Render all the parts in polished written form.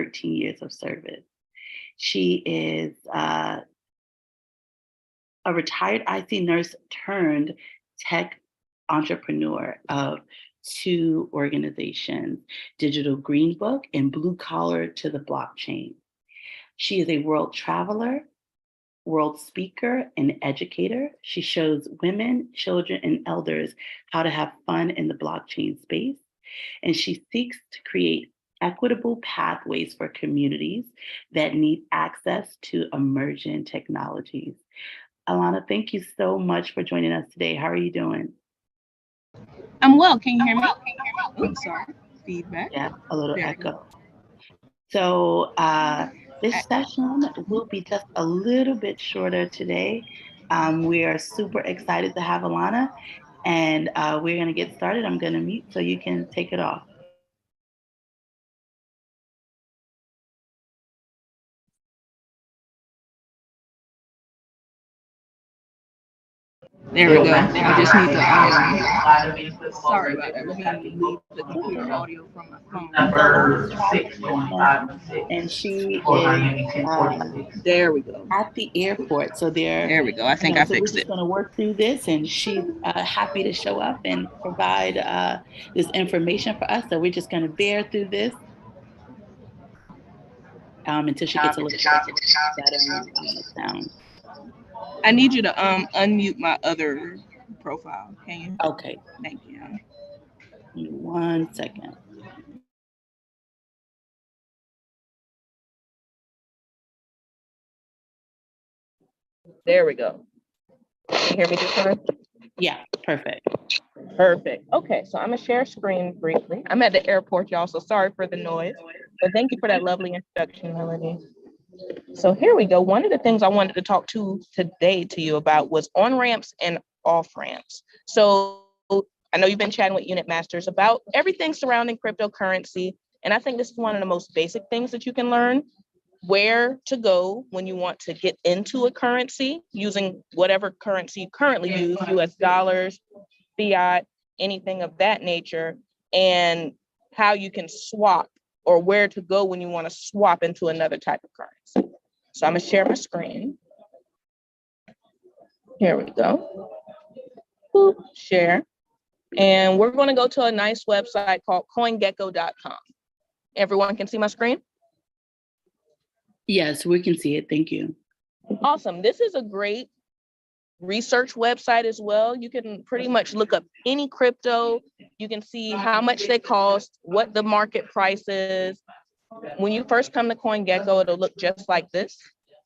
13 years of service. She is a retired IC nurse turned tech entrepreneur of two organizations, Digital Green Book and Blue Collar to the Blockchain. She is a world traveler, world speaker, and educator. She shows women, children, and elders how to have fun in the blockchain space. And she seeks to create equitable pathways for communities that need access to emerging technologies. Alana, thank you so much for joining us today. How are you doing? I'm well. Can you hear me? I'm sorry. Feedback. Yeah, a little echo. So this session will be just a little bit shorter today. We are super excited to have Alana, and we're going to get started. I'm going to mute so you can take it off. There we go. I just need to, sorry about that. Let me move the computer audio from my phone. Number 6 going 5 and 6. And she is there we go. At the airport. So there we go. I think I fixed it. We're just going to work through this, and she's happy to show up and provide this information for us. So we're just going to bear through this until she gets a little better sound. I need you to unmute my other profile. Can you? Okay. Thank you. 1 second. There we go. Can you hear me this time? Yeah, perfect. Perfect. Okay, so I'm gonna share screen briefly. I'm at the airport, y'all, so sorry for the noise. But thank you for that lovely introduction, Melanie. So here we go. One of the things I wanted to talk to today to you about was on-ramps and off-ramps. So I know you've been chatting with Unit Masters about everything surrounding cryptocurrency. And I think this is one of the most basic things that you can learn, where to go when you want to get into a currency using whatever currency you currently use, US dollars, fiat, anything of that nature, and how you can swap or where to go when you want to swap into another type of currency. So I'm gonna share my screen. Here we go. Boop, share. And we're gonna go to a nice website called coingecko.com. Everyone can see my screen? Yes, we can see it. Thank you. Awesome. This is a great research website as well. You can pretty much look up any crypto. You can see how much they cost, what the market price is. When you first come to CoinGecko, it'll look just like this.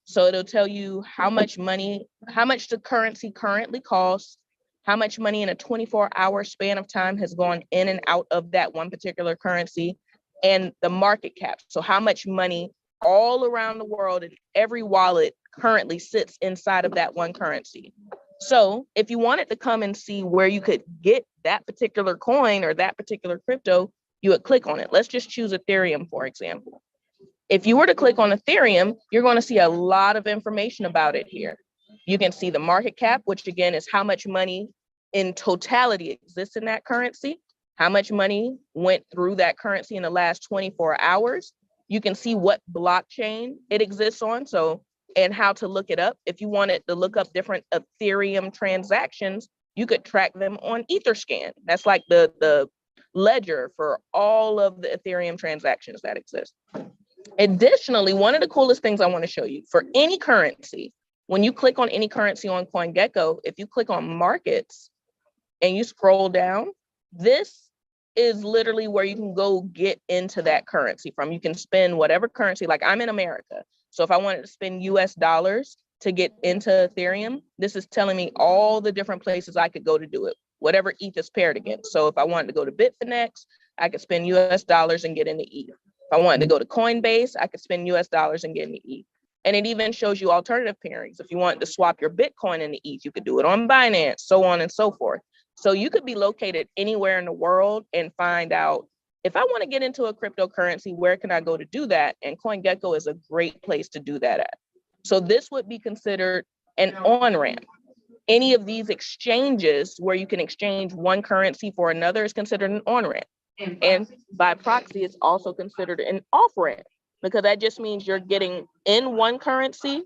So it'll tell you how much money, how much the currency currently costs, how much money in a 24-hour span of time has gone in and out of that one particular currency, and the market cap. So how much money all around the world in every wallet currently sits inside of that one currency. So if you wanted to come and see where you could get that particular coin or that particular crypto, you would click on it. Let's just choose Ethereum, for example. If you were to click on Ethereum, you're going to see a lot of information about it here. You can see the market cap, which again is how much money in totality exists in that currency, how much money went through that currency in the last 24 hours. You can see what blockchain it exists on, and how to look it up. If you wanted to look up different Ethereum transactions, you could track them on Etherscan. That's like the ledger for all of the Ethereum transactions that exist. Additionally, one of the coolest things I want to show you, for any currency, when you click on any currency on CoinGecko, if you click on markets and you scroll down, this is literally where you can go get into that currency from. You can spend whatever currency, like I'm in America. So if I wanted to spend US dollars to get into Ethereum, this is telling me all the different places I could go to do it, whatever ETH is paired against. So if I wanted to go to Bitfinex, I could spend US dollars and get into ETH. If I wanted to go to Coinbase, I could spend US dollars and get into ETH. And it even shows you alternative pairings. If you wanted to swap your Bitcoin into ETH, you could do it on Binance, so on and so forth. So you could be located anywhere in the world and find out, if I want to get into a cryptocurrency, where can I go to do that? And CoinGecko is a great place to do that at. So this would be considered an on-ramp. Any of these exchanges where you can exchange one currency for another is considered an on-ramp. And by proxy, it's also considered an off-ramp. because that just means you're getting in one currency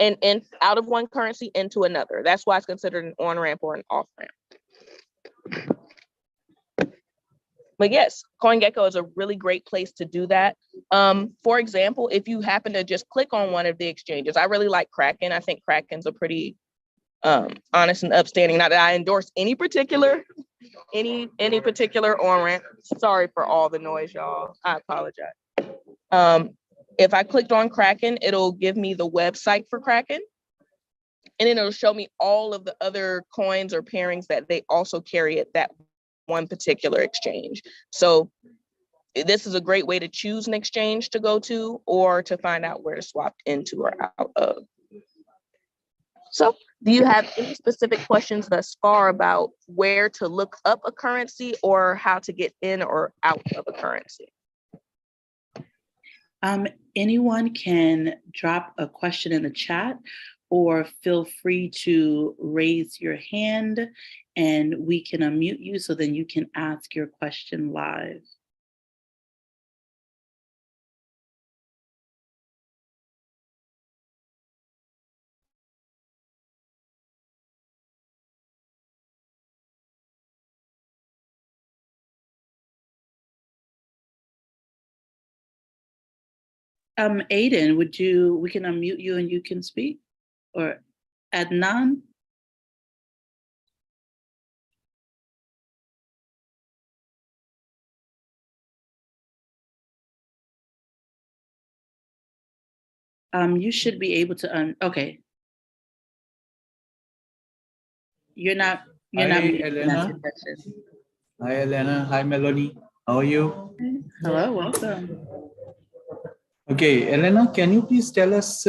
and out of one currency into another. That's why it's considered an on-ramp or an off-ramp. But yes, CoinGecko is a really great place to do that. For example, if you happen to just click on one of the exchanges, I really like Kraken. I think Kraken's a pretty honest and upstanding. Not that I endorse any particular on-ramp. Sorry for all the noise, y'all. I apologize. If I clicked on Kraken, it'll give me the website for Kraken. And then it'll show me all of the other coins or pairings that they also carry at that one particular exchange. So this is a great way to choose an exchange to go to or to find out where to swap into or out of. So do you have any specific questions thus far about where to look up a currency or how to get in or out of a currency? Anyone can drop a question in the chat or feel free to raise your hand and we can unmute you so then you can ask your question live. Aiden, we can unmute you and you can speak? Or Adnan? You should be able to, okay. You're not muted. Alana. Hi, Alana. Hi, Melanie. How are you? Hello, welcome. Okay, Alana, can you please tell us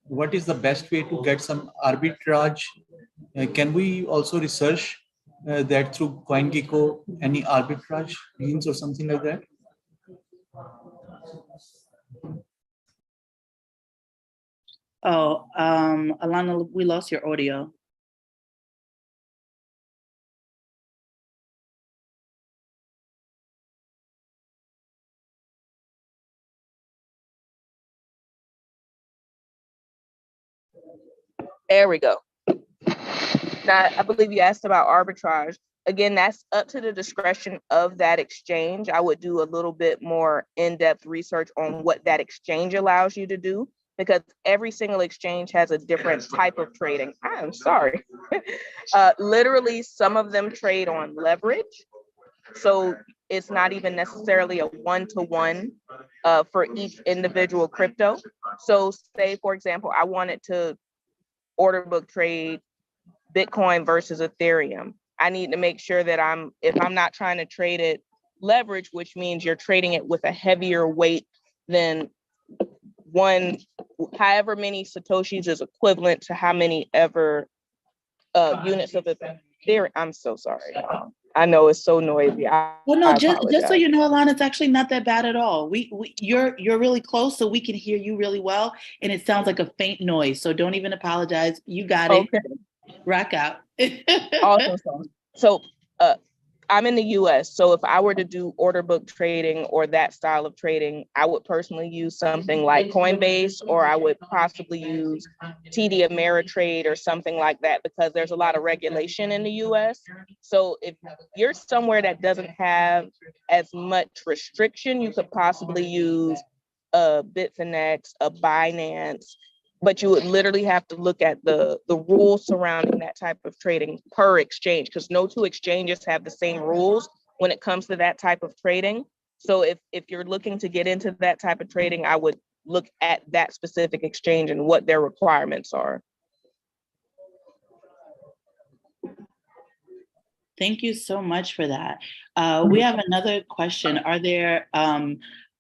what is the best way to get some arbitrage? Can we also research that through CoinGecko, any arbitrage means or something like that? Oh, Alana, we lost your audio. There we go. Now, I believe you asked about arbitrage. Again, that's up to the discretion of that exchange. I would do a little bit more in-depth research on what that exchange allows you to do, because every single exchange has a different type of trading. I'm sorry. Literally, some of them trade on leverage. So it's not even necessarily a one-to-one for each individual crypto. So say, for example, I wanted to order book trade Bitcoin versus Ethereum. I need to make sure that if I'm not trying to trade it leverage, which means you're trading it with a heavier weight than however many Satoshis is equivalent to how many ever units of Ethereum. I'm so sorry. I know it's so noisy. Well, no, just so you know, Alana, it's actually not that bad at all. You're really close, so we can hear you really well, and it sounds like a faint noise. So don't even apologize. You got it. Okay. Rock out. Awesome. So I'm in the US. So if I were to do order book trading or that style of trading, I would personally use something like Coinbase, or I would possibly use TD Ameritrade or something like that, because there's a lot of regulation in the US. So if you're somewhere that doesn't have as much restriction, you could possibly use a Bitfinex, a Binance, but you would literally have to look at the rules surrounding that type of trading per exchange, because no two exchanges have the same rules when it comes to that type of trading. So if you're looking to get into that type of trading, I would look at that specific exchange and what their requirements are. Thank you so much for that. We have another question. Are there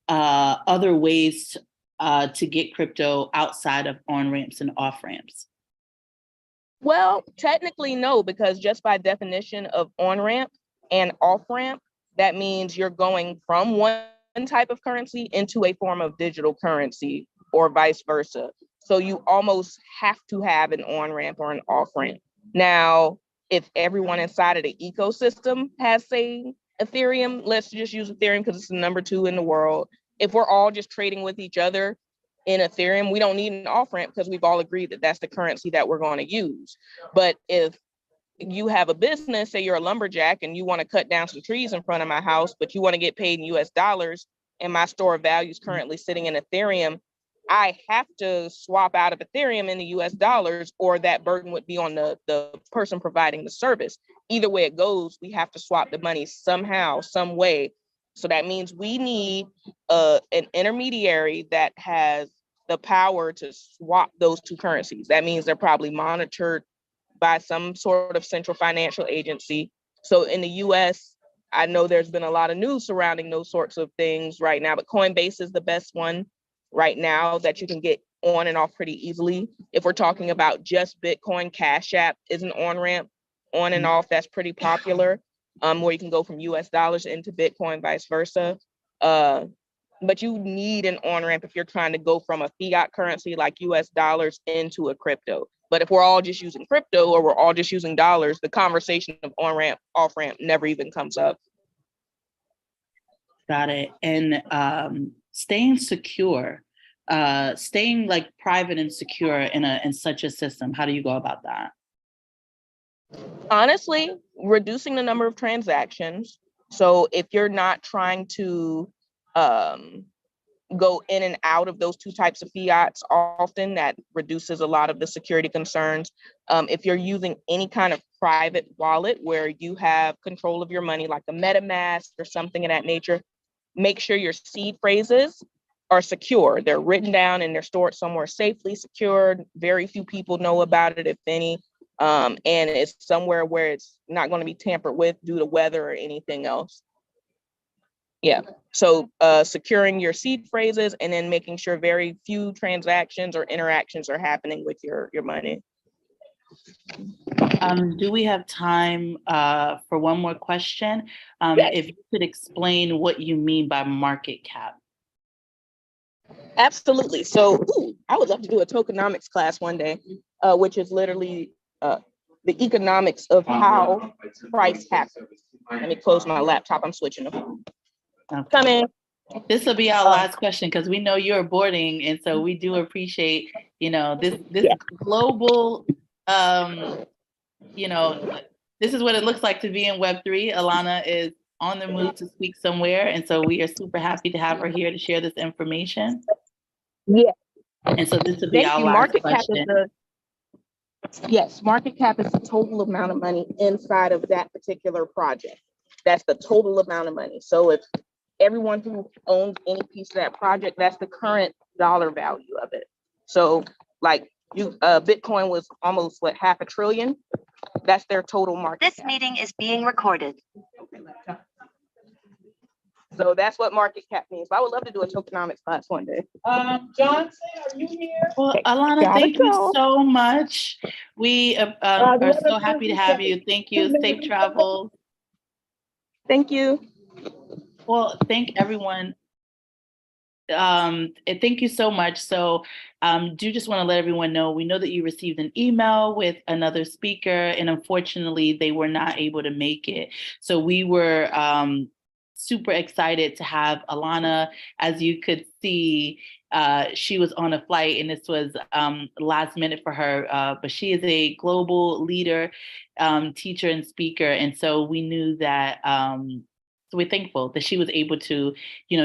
other ways to get crypto outside of on-ramps and off-ramps? Well, technically no, because just by definition of on-ramp and off-ramp, that means you're going from one type of currency into a form of digital currency or vice versa. So you almost have to have an on-ramp or an off-ramp. Now, if everyone inside of the ecosystem has, say, Ethereum, let's just use Ethereum because it's the number 2 in the world. if we're all just trading with each other in Ethereum, we don't need an off ramp because we've all agreed that that's the currency that we're going to use. But if you have a business, say you're a lumberjack and you want to cut down some trees in front of my house, but you want to get paid in US dollars, and my store of value is currently sitting in Ethereum, I have to swap out of Ethereum into US dollars, or that burden would be on the person providing the service. Either way it goes, we have to swap the money somehow, some way. So that means we need an intermediary that has the power to swap those two currencies. That means they're probably monitored by some sort of central financial agency. So in the US, I know there's been a lot of news surrounding those sorts of things right now, but Coinbase is the best one right now that you can get on and off pretty easily. If we're talking about just Bitcoin, Cash App is an on-ramp on and off that's pretty popular, where you can go from US dollars into Bitcoin, vice versa. But you need an on-ramp if you're trying to go from a fiat currency like US dollars into a crypto. But if we're all just using crypto or we're all just using dollars, the conversation of on-ramp, off-ramp never even comes up. Got it. And staying secure, staying like private and secure in such a system, how do you go about that? Honestly, reducing the number of transactions. So if you're not trying to go in and out of those two types of fiats often, that reduces a lot of the security concerns. If you're using any kind of private wallet where you have control of your money, like a MetaMask or something of that nature, make sure your seed phrases are secure. They're written down and they're stored somewhere safely secured. Very few people know about it, if any. And it's somewhere where it's not going to be tampered with due to weather or anything else. Yeah, so securing your seed phrases and then making sure very few transactions or interactions are happening with your money. Do we have time for one more question? Yes. If you could explain what you mean by market cap. Absolutely. So I would love to do a tokenomics class one day, which is literally the economics of how price happens. Let me close my laptop. I'm switching them. Okay. Coming. This will be our last question because we know you're boarding, and so we do appreciate, this global, this is what it looks like to be in Web3. Alana is on the move to speak somewhere, and so we are super happy to have her here to share this information. Yeah. And so this will be our last Market question. Market cap is the total amount of money inside of that particular project. That's the total amount of money. So if everyone who owns any piece of that project, that's the current dollar value of it. So like Bitcoin was almost $500 billion. That's their total market This cap. meeting is being recorded. So that's what market cap means. But I would love to do a tokenomics class one day. Johnson, are you here? Well, Alana, thank you so much. We are so happy to have you. Thank you. Safe travels. Thank you. Well, thank everyone. And thank you so much. So do just want to let everyone know, we know that you received an email with another speaker, and unfortunately they were not able to make it. So we were super excited to have Alana. As you could see, she was on a flight and this was last minute for her, but she is a global leader, teacher and speaker. And so we knew that so we're thankful that she was able to,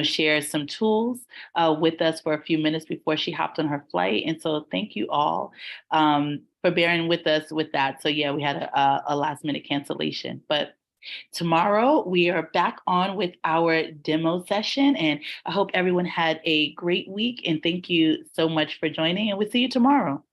share some tools with us for a few minutes before she hopped on her flight. And so thank you all for bearing with us with that. So yeah, we had a last minute cancellation, but tomorrow we are back on with our demo session, and I hope everyone had a great week, and thank you so much for joining, and we'll see you tomorrow.